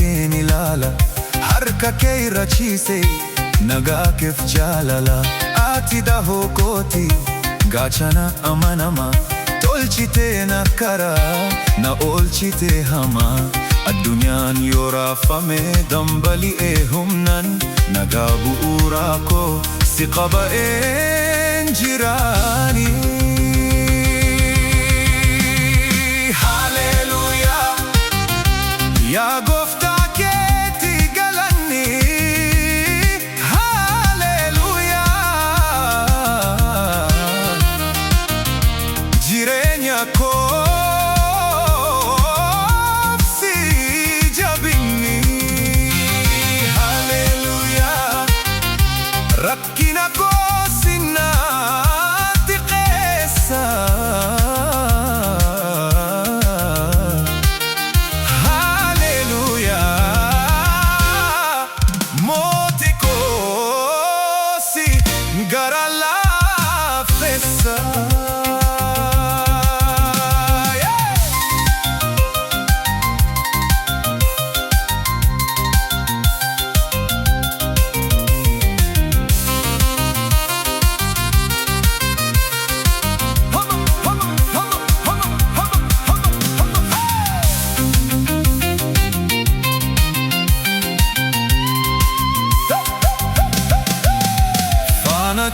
keen ilaala, harka kee rachiise nagaa keef jaalala. Ati dahoo kooti gaachana amanamaa, tolchitee na karaa na oolchitee hamaa. Addunyaan yoo raafame dambali'ee humnaan, nagaa bu'uuraa koo si qaba'een jiraani. Haleluuyaa yaa gooftaa keeti galanni. Haleluuyaa jireenya koof si jabinni. Haleluuyaa rakkina koo sinnaatti qeessa. Gara laafessa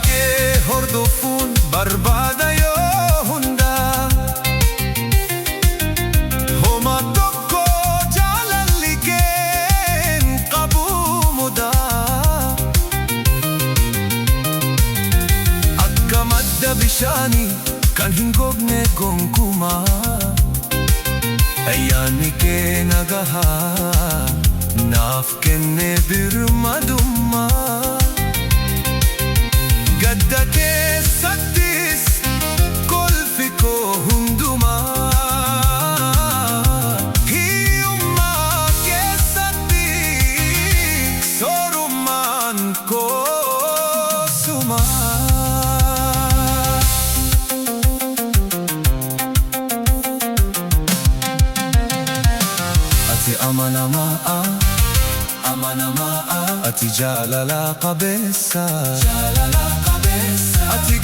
kee hordofuun barbaada yoo hundaa. Homa tokko jaalalli keen qabu mudaa. Akka madda bishaanii kan hin gogne gonkumaa, ayyaanni kee nagahaa naaf kenne birmadummaa. Gadda keessattis kolfi koo hundumaa, hiyyummaa keessatti soorummaan koo sumaa. Ati amanamaa, ati jaalala qabeessa. Ati